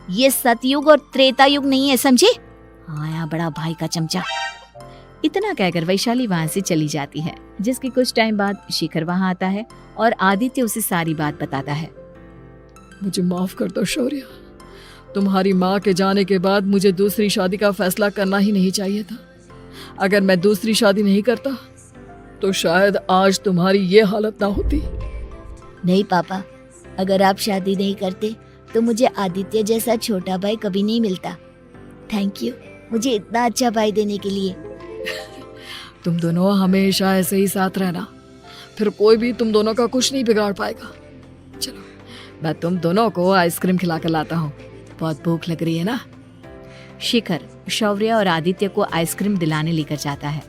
ये सतयुग और त्रेता युग नहीं है, समझे? आया बड़ा भाई का चमचा। इतना कहकर वैशाली वहां से चली जाती है, जिसके कुछ टाइम बाद शिखर वहां आता है और आदित्य उसे सारी बात बताता है। मुझे माफ कर दो शौर्य, तुम्हारी माँ के जाने के बाद मुझे दूसरी शादी का फैसला करना ही नहीं चाहिए था। अगर मैं दूसरी शादी नहीं करता तो शायद आज तुम्हारी ये हालत ना होती। नहीं पापा, अगर आप शादी नहीं करते तो मुझे आदित्य जैसा छोटा भाई कभी नहीं मिलता। थैंक यू मुझे इतना अच्छा भाई देने के लिए। तुम दोनों हमेशा ऐसे ही साथ रहना, फिर कोई भी तुम दोनों का कुछ नहीं बिगाड़ पाएगा। चलो मैं तुम दोनों को आइसक्रीम खिला कर लाता हूँ, बहुत भूख लग रही है ना। शिखर शौर्य और आदित्य को आइसक्रीम दिलाने लेकर जाता है।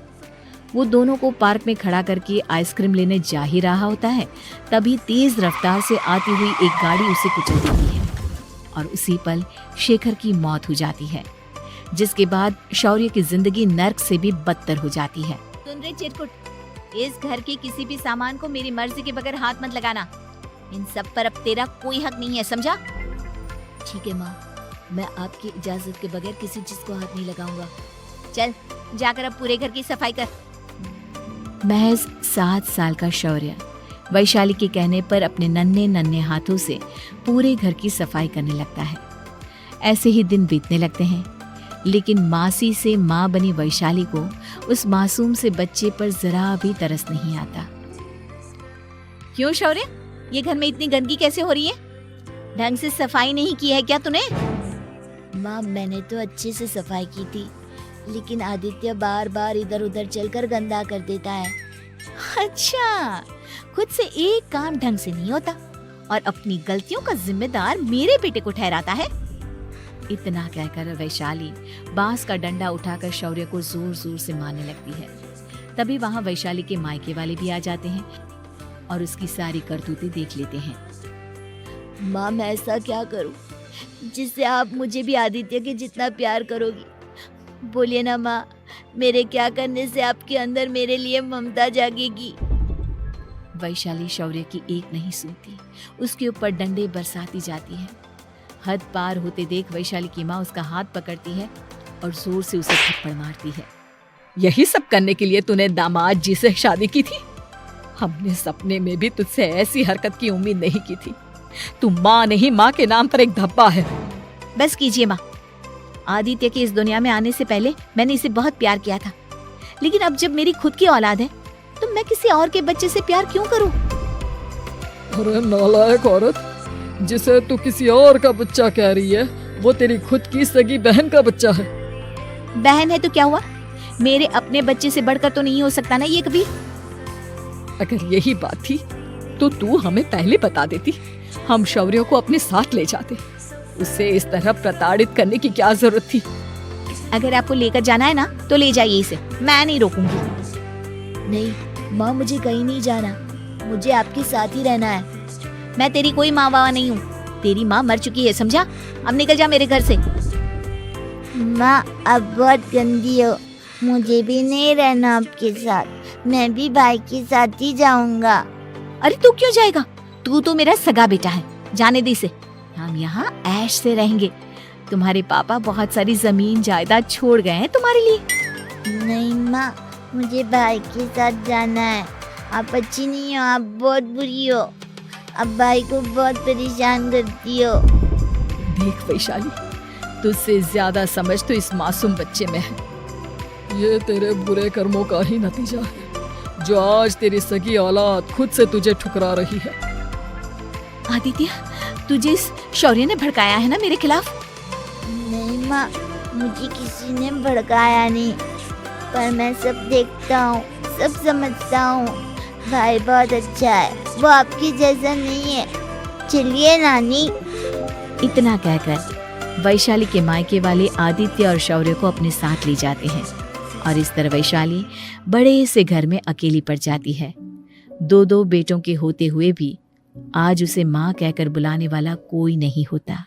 वो दोनों को पार्क में खड़ा करके आइसक्रीम लेने जा ही रहा होता है, तभी तेज रफ्तार से आती हुई एक गाड़ी उसे कुचल देती है और उसी पल शेखर की मौत हो जाती है, जिसके बाद शौर्य की जिंदगी नर्क से भी बदतर हो जाती है। सुन रे चिरकुट, इस घर के किसी भी सामान को मेरी मर्जी के बगैर हाथ मत लगाना। इन सब पर अब तेरा कोई हक नहीं है, समझा? ठीक है माँ, मैं आपकी इजाजत के बगैर किसी चीज को हाथ नहीं लगाऊंगा। चल जाकर अब पूरे घर की सफाई कर। महज 7 साल का शौर्य वैशाली के कहने पर अपने नन्हे नन्हे हाथों से पूरे घर की सफाई करने लगता है। ऐसे ही दिन बीतने लगते हैं, लेकिन मासी से माँ बनी वैशाली को उस मासूम से बच्चे पर जरा भी तरस नहीं आता। क्यों शौर्य, ये घर में इतनी गंदगी कैसे हो रही है? ढंग से सफाई नहीं की है क्या तूने? माँ मैंने तो अच्छे से सफाई की थी, लेकिन आदित्य बार बार इधर उधर चलकर गंदा कर देता है। अच्छा, खुद से एक काम ढंग से नहीं होता और अपनी गलतियों का जिम्मेदार मेरे बेटे को ठहराता है। इतना कहकर वैशाली बांस का डंडा उठाकर शौर्य को जोर जोर से मारने लगती है। तभी वहां वैशाली के मायके वाले भी आ जाते हैं और उसकी सारी करतूतें देख लेते हैं। माँ मैं ऐसा क्या करूं जिससे आप मुझे भी आदित्य के जितना प्यार करोगी? बोलिए ना माँ, मेरे क्या करने से आपके अंदर मेरे लिए ममता जागेगी? वैशाली शौर्य की एक नहीं सुनती, उसके ऊपर डंडे बरसाती जाती है। हद पार होते देख वैशाली की माँ उसका हाथ पकड़ती है और जोर से उसे थप्पड़ मारती है। यही सब करने के लिए तूने दामाद जी से शादी की थी? हमने सपने में भी तुझसे ऐसी हरकत की उम्मीद नहीं की थी। तू माँ नहीं, माँ के नाम पर एक धब्बा है। बस कीजिए माँ, आदित्य के इस दुनिया में आने से पहले मैंने इसे बहुत प्यार किया था, लेकिन अब जब मेरी खुद की औलाद है तो मैं किसी और के बच्चे से प्यार क्यों करूं? अरे नालायक औरत, जिसे तू किसी और का बच्चा कह रही है वो तेरी खुद की सगी बहन का बच्चा है। बहन है तो क्या हुआ, मेरे अपने बच्चे से बढ़कर तो नहीं हो सकता ना ये कभी। अगर यही बात थी तो तू हमें पहले बता देती, हम शौर्य को अपने साथ ले जाते। उसे इस तरह प्रताड़ित करने की क्या जरूरत थी? अगर आपको लेकर जाना है ना तो ले जाइए इसे, मैं नहीं रोकूंगी। नहीं माँ, मुझे कहीं नहीं जाना, मुझे आपके साथ ही रहना है। मैं तेरी कोई माँ बाबा नहीं हूँ, तेरी माँ मर चुकी है, समझा? अब निकल जा मेरे घर से। माँ अब बहुत गंदी हो, मुझे भी नहीं रहना आपके साथ, मैं भी भाई के साथ ही जाऊंगा। अरे तू क्यों जाएगा, तू तो मेरा सगा बेटा है, जाने दे इसे। हम यहाँ ऐश से रहेंगे, तुम्हारे पापा बहुत सारी जमीन जायदाद छोड़ गए हैं तुम्हारे लिए। नहीं माँ, मुझे भाई के साथ जाना है, आप अच्छी नहीं हो, आप बहुत बुरी हो, आप भाई को बहुत परेशान करती हो। देख वैशाली, तुझसे ज्यादा समझ तो इस मासूम बच्चे में है। ये तेरे बुरे कर्मों का ही नतीजा है, जो आज तेरी सगी औलाद खुद से तुझे ठुकरा रही है। आदित्य, तुझे इस शौर्य ने भड़काया है ना मेरे खिलाफ? नहीं माँ, मुझे किसी ने भड़काया नहीं, पर मैं सब देखता हूँ, सब समझता हूँ। भाई बहुत अच्छा है, वो आपकी जैसा नहीं है, चलिए नानी। इतना कहकर वैशाली के मायके वाले आदित्य और शौर्य को अपने साथ ले जाते हैं और इस तरह वैशाली बड़े से घर में अकेली पड़ जाती है। 2 बेटों के होते हुए भी आज उसे माँ कहकर बुलाने वाला कोई नहीं होता।